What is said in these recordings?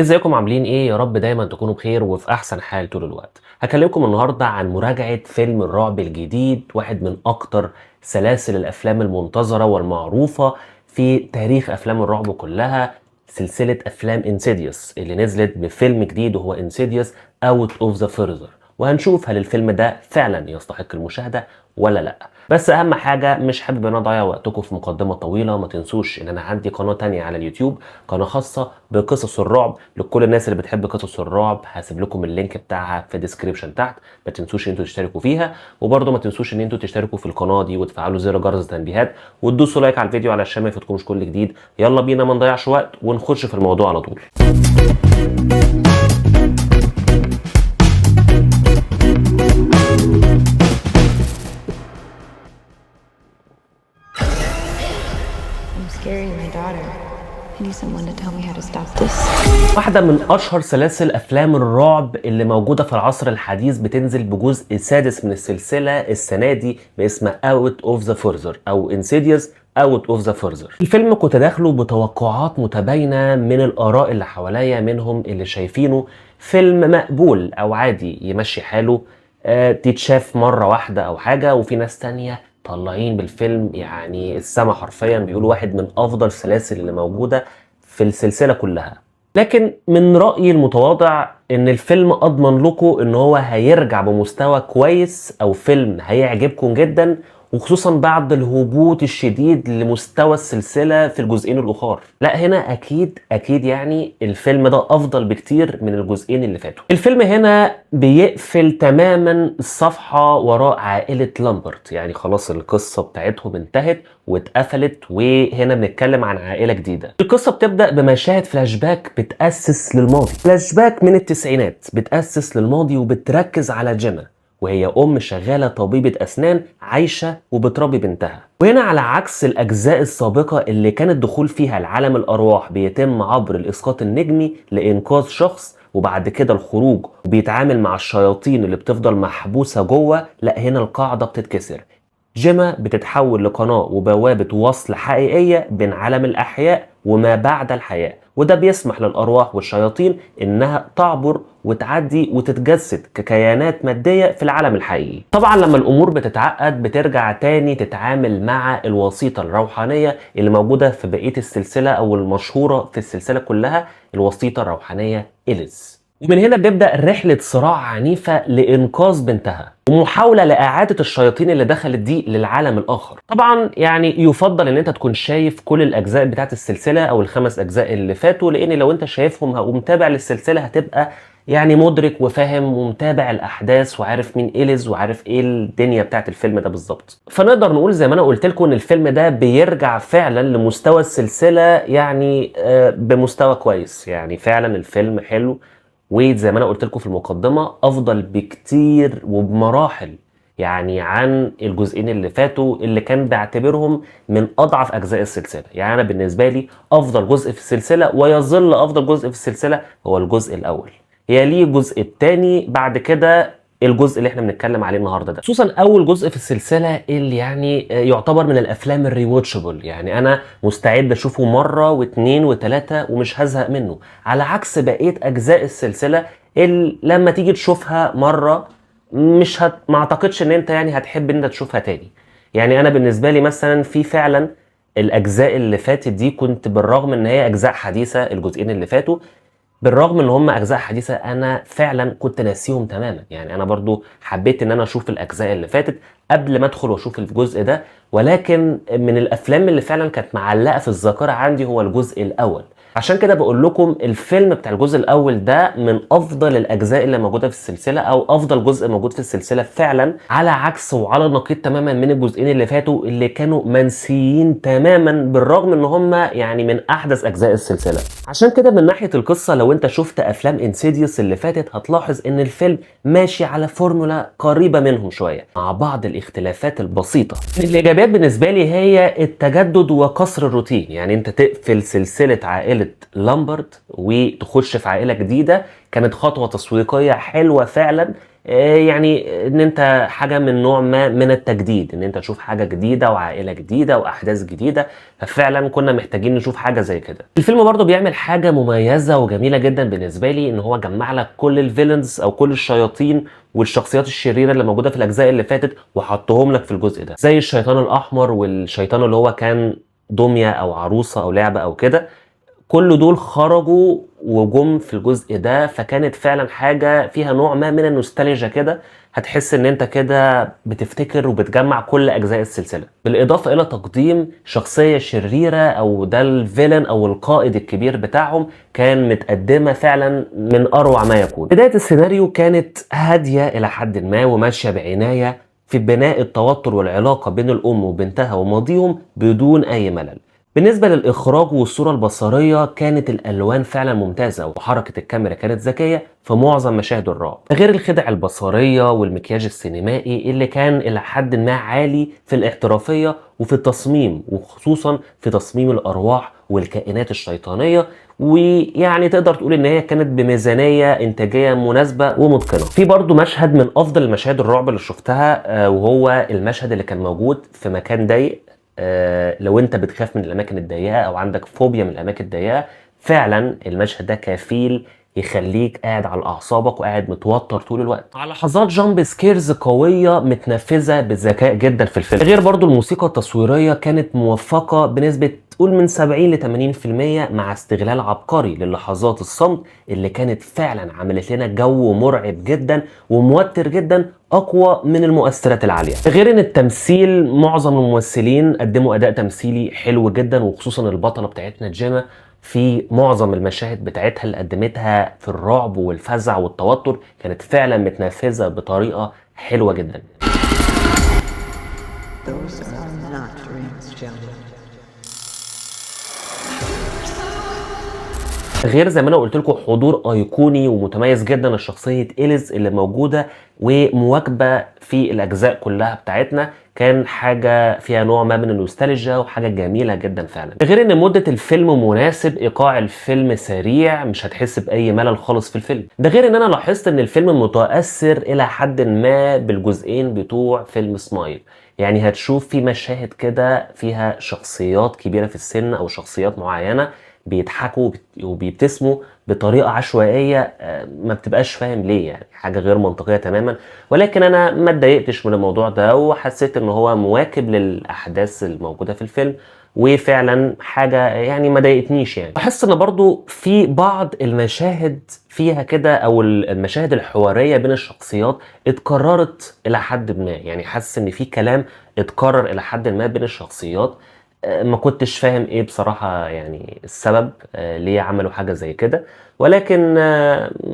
ازيكم عاملين ايه؟ يا رب دايما تكونوا بخير وفي احسن حال طول الوقت. هكلمكم النهارده عن مراجعة فيلم الرعب الجديد، واحد من اكتر سلاسل الافلام المنتظرة والمعروفة في تاريخ افلام الرعب كلها، سلسلة افلام انسيديوس اللي نزلت بفيلم جديد وهو انسيديوس اوت اوف ذا فيرزر. وهنشوف هل الفيلم ده فعلا يستحق المشاهدة ولا لا. بس اهم حاجة، مش حابب ان انا اضيع وقتكم في مقدمة طويلة. ما تنسوش ان انا عندي قناة تانية على اليوتيوب، قناة خاصة بقصص الرعب لكل الناس اللي بتحب قصص الرعب. هسيب لكم اللينك بتاعها في الديسكريبشن تحت، ما تنسوش ان انتوا تشتركوا فيها. وبرضه ما تنسوش ان انتوا تشتركوا في القناة دي وتفعلوا زر جرس التنبيهات وتدوسوا لايك على الفيديو علشان ما يفوتكمش كل جديد. يلا بينا ما نضيعش وقت ونخش في الموضوع على طول. I'm scaring my daughter. I need someone to tell me how to stop this. واحدة من أشهر سلاسل أفلام الرعب اللي موجودة في العصر الحديث بتنزل بجزء سادس من السلسلة السنة دي باسم Out of the Further أو Insidious Out of the Further. الفيلم كنت داخله بتوقعات متباينة من الآراء اللي حواليا، منهم اللي شايفينه فيلم مقبول أو عادي يمشي حاله، تتشاف مرة واحدة أو حاجة، وفي ناس تانية طالعين بالفيلم يعني السما حرفيا، بيقولوا واحد من أفضل السلاسل اللي موجودة في السلسلة كلها. لكن من رأيي المتواضع ان الفيلم اضمن لكم ان هو هيرجع بمستوى كويس او فيلم هيعجبكم جدا، وخصوصا بعد الهبوط الشديد لمستوى السلسلة في الجزئين الاخر. لا هنا اكيد يعني الفيلم ده افضل بكتير من الجزئين اللي فاتوا. الفيلم هنا بيقفل تماما الصفحة وراء عائلة لامبرت، يعني خلاص القصة بتاعتهم انتهت واتقفلت، وهنا بنتكلم عن عائلة جديدة. القصة بتبدأ بمشاهد فلاش باك بتأسس للماضي، فلاش باك من التسعينات بتأسس للماضي وبتركز على جينا، وهي أم شغالة طبيبة أسنان عايشة وبتربي بنتها. وهنا على عكس الأجزاء السابقة اللي كان الدخول فيها لعالم الأرواح بيتم عبر الإسقاط النجمي لإنقاذ شخص وبعد كده الخروج وبيتعامل مع الشياطين اللي بتفضل محبوسة جوه، لا هنا القاعدة بتتكسر. جيما بتتحول لقناة وبوابة وصل حقيقية بين عالم الأحياء وما بعد الحياة، وده بيسمح للأرواح والشياطين إنها تعبر وتعدي وتتجسد ككيانات مادية في العالم الحقيقي. طبعا لما الأمور بتتعقد بترجع تاني تتعامل مع الوسيطة الروحانية اللي موجودة في بقية السلسلة أو المشهورة في السلسلة كلها، الوسيطة الروحانية إليس. ومن هنا بيبدأ رحلة صراع عنيفة لإنقاذ بنتها ومحاولة لإعادة الشياطين اللي دخلت دي للعالم الآخر. طبعا يعني يفضل إن أنت تكون شايف كل الأجزاء بتاعت السلسلة أو الخمس أجزاء اللي فاتوا، لأن لو أنت شايفهم ومتابع للسلسلة هتبقى يعني مدرك وفاهم ومتابع الأحداث وعارف مين إليز وعارف إيه الدنيا بتاعت الفيلم ده بالظبط. فنقدر نقول زي ما أنا قلت لكم إن الفيلم ده بيرجع فعلا لمستوى السلسلة، يعني بمستوى كويس. يعني فعلا الفيلم حلو، وزي ما انا قلت لكم في المقدمه افضل بكتير وبمراحل يعني عن الجزئين اللي فاتوا اللي كان بعتبرهم من اضعف اجزاء السلسله. يعني انا بالنسبه لي افضل جزء في السلسله ويظل افضل جزء في السلسله هو الجزء الاول، يليه الجزء الثاني، بعد كده الجزء اللي احنا بنتكلم عليه النهارده ده. خصوصا اول جزء في السلسله اللي يعني يعتبر من الافلام الريواتشبل، يعني انا مستعد اشوفه مره واثنين وثلاثه ومش هزهق منه، على عكس بقيه اجزاء السلسله اللي لما تيجي تشوفها مره مش ما اعتقدش ان انت يعني هتحب ان انت تشوفها تاني. يعني انا بالنسبه لي مثلا في فعلا الاجزاء اللي فاتت دي كنت بالرغم ان هي اجزاء حديثه، الجزئين اللي فاتوا بالرغم ان هم اجزاء حديثه انا فعلا كنت ناسيهم تماما. يعني انا برضو حبيت ان انا اشوف الاجزاء اللي فاتت قبل ما ادخل واشوف الجزء ده، ولكن من الافلام اللي فعلا كانت معلقه في الذاكره عندي هو الجزء الاول. عشان كده بقول لكم الفيلم بتاع الجزء الاول ده من افضل الاجزاء اللي موجوده في السلسله او افضل جزء موجود في السلسله فعلا، على عكس وعلى نقيض تماما من الجزئين اللي فاتوا اللي كانوا منسيين تماما بالرغم ان هم يعني من احدث اجزاء السلسله. عشان كده من ناحيه القصه لو انت شفت افلام انسيديوس اللي فاتت هتلاحظ ان الفيلم ماشي على فورمولا قريبه منهم شويه مع بعض الاختلافات البسيطه. الايجابيات بالنسبه لي هي التجدد وكسر الروتين، يعني انت تقفل سلسله عائله لامبرت وتخش في عائله جديده كانت خطوه تسويقيه حلوه فعلا. يعني ان انت حاجه من نوع ما من التجديد، ان انت تشوف حاجه جديده وعائله جديده واحداث جديده، ففعلا كنا محتاجين نشوف حاجه زي كده. الفيلم برضو بيعمل حاجه مميزه وجميله جدا بالنسبه لي، ان هو جمع لك كل الفيلنز او كل الشياطين والشخصيات الشريره اللي موجوده في الاجزاء اللي فاتت وحطهم لك في الجزء ده، زي الشيطان الاحمر والشيطان اللي هو كان دميه او عروسه او لعبه او كده. كل دول خرجوا وجم في الجزء ده، فكانت فعلا حاجة فيها نوع ما من النوستالجيا كده. هتحس ان انت كده بتفتكر وبتجمع كل اجزاء السلسلة، بالاضافة الى تقديم شخصية شريرة او ده الفيلن او القائد الكبير بتاعهم، كان متقدمة فعلا من اروع ما يكون. بداية السيناريو كانت هادية الى حد ما وماشية بعناية في بناء التوتر والعلاقة بين الام وبنتها وماضيهم بدون اي ملل. بالنسبة للإخراج والصورة البصرية كانت الألوان فعلا ممتازة، وحركة الكاميرا كانت ذكية في معظم مشاهد الرعب، غير الخدع البصرية والمكياج السينمائي اللي كان إلى حد ما عالي في الاحترافية وفي التصميم، وخصوصا في تصميم الأرواح والكائنات الشيطانية. ويعني تقدر تقول ان هي كانت بميزانيه انتاجيه مناسبه ومتقنه. في برضو مشهد من افضل المشاهد الرعب اللي شفتها، وهو المشهد اللي كان موجود في مكان ضيق. لو انت بتخاف من الاماكن الضيقه او عندك فوبيا من الاماكن الضيقه، فعلا المشهد ده كفيل يخليك قاعد على اعصابك وقاعد متوتر طول الوقت. على لحظات جامب سكيرز قويه متنفذه بذكاء جدا في الفيلم. غير برضو الموسيقى التصويريه كانت موفقه بنسبه تقول من 70 ل 80%، مع استغلال عبقري للحظات الصمت اللي كانت فعلا عملت لنا جو مرعب جدا وموتر جدا، اقوى من المؤثرات العاليه. غير ان التمثيل معظم الممثلين قدموا اداء تمثيلي حلو جدا، وخصوصا البطله بتاعتنا جيما في معظم المشاهد بتاعتها اللي قدمتها في الرعب والفزع والتوتر كانت فعلا متنفذه بطريقه حلوه جدا. Those are not dreams, gentlemen. غير زي ما انا قلت لكم حضور ايقوني ومتميز جدا لشخصيه إليز اللي موجوده ومواكبه في الاجزاء كلها بتاعتنا، كان حاجه فيها نوع ما من النوستالجيا وحاجه جميله جدا فعلا. غير ان مده الفيلم مناسب، ايقاع الفيلم سريع، مش هتحس باي ملل خالص في الفيلم ده. غير ان انا لاحظت ان الفيلم متاثر الى حد ما بالجزئين بتوع فيلم سمايل. يعني هتشوف في مشاهد كده فيها شخصيات كبيره في السن او شخصيات معينه بيضحكوا وبيبتسموا بطريقه عشوائيه، ما بتبقاش فاهم ليه، يعني حاجه غير منطقيه تماما. ولكن انا ما اتضايقتش من الموضوع ده، وحسيت ان هو مواكب للاحداث الموجوده في الفيلم، وفعلا حاجه يعني ما ضايقتنيش. يعني بحس ان برضو في بعض المشاهد فيها كده او المشاهد الحواريه بين الشخصيات اتكررت الى حد ما، يعني حاسس ان في كلام اتكرر الى حد ما بين الشخصيات. ما كنتش فاهم ايه بصراحة يعني السبب ليه عملوا حاجة زي كده. ولكن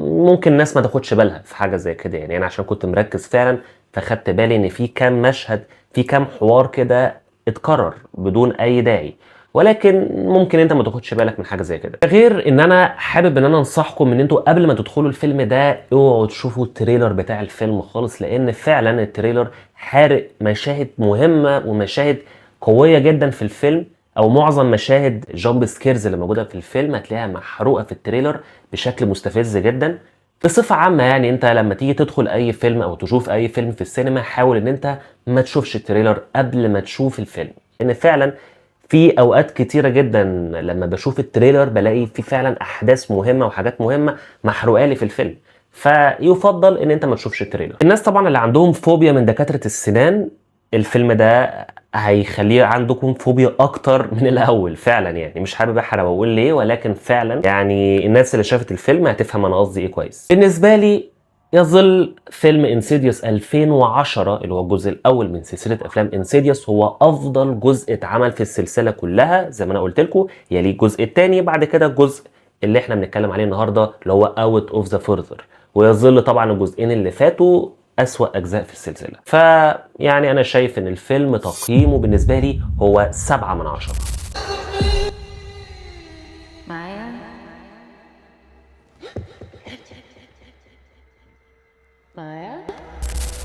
ممكن الناس ما تاخدش بالها في حاجة زي كده، يعني انا عشان كنت مركز فعلا فخدت بالي ان في كام مشهد، في كام حوار كده اتكرر بدون اي داعي. ولكن ممكن انت ما تاخدش بالك من حاجه زي كده. غير ان انا حابب ان انا انصحكم ان انتوا قبل ما تدخلوا الفيلم ده اوعوا تشوفوا التريلر بتاع الفيلم خالص، لان فعلا التريلر حارق مشاهد مهمه ومشاهد قويه جدا في الفيلم، او معظم مشاهد جامب سكيرز اللي موجوده في الفيلم هتلاقيها محروقه في التريلر بشكل مستفز جدا. بصفه عامه يعني انت لما تيجي تدخل اي فيلم او تشوف اي فيلم في السينما، حاول ان انت ما تشوفش التريلر قبل ما تشوف الفيلم، لان فعلا في اوقات كتيره جدا لما بشوف التريلر بلاقي في فعلا احداث مهمه وحاجات مهمه محروقه لي في الفيلم، فيفضل ان انت ما تشوفش التريلر. الناس طبعا اللي عندهم فوبيا من دكاتره السنان، الفيلم ده هيخليه عندكم فوبيا اكتر من الاول فعلا. يعني مش حابب احرق واقول ليه، ولكن فعلا يعني الناس اللي شافت الفيلم هتفهم انا قصدي ايه كويس. بالنسبه لي يظل فيلم انسيديوس 2010 اللي هو الجزء الاول من سلسله افلام انسيديوس هو افضل جزء اتعمل في السلسله كلها، زي ما انا قلت لكم يليه الجزء الثاني، بعد كده الجزء اللي احنا بنتكلم عليه النهارده اللي هو اوت اوف ذا فورذر، ويظل طبعا الجزئين اللي فاتوا أسوأ أجزاء في السلسلة. فيعني أنا شايف إن الفيلم تقييمه بالنسبة لي هو 7/10. Maya? Maya?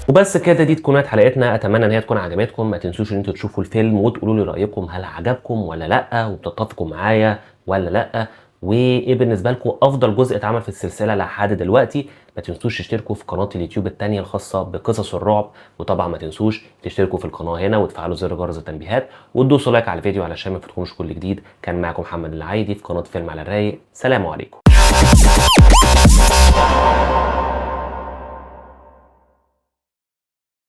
وبس كده دي تكون حلقتنا، اتمنى ان هي تكون عجبتكم. ما تنسوش ان انتوا تشوفوا الفيلم وتقولوا لي رايكم، هل عجبكم ولا لا، وبتتفقوا معايا ولا لا. وايه بالنسبه لكم افضل جزء اتعمل في السلسله لحد دلوقتي. ما تنسوش تشتركوا في قناه اليوتيوب التانية الخاصه بقصص الرعب، وطبعا ما تنسوش تشتركوا في القناه هنا وتفعلوا زر جرس التنبيهات وتدوسوا لايك على الفيديو علشان ما يفوتكمش كل جديد. كان معاكم محمد العايدي في قناه فيلم على الرايق. سلام عليكم.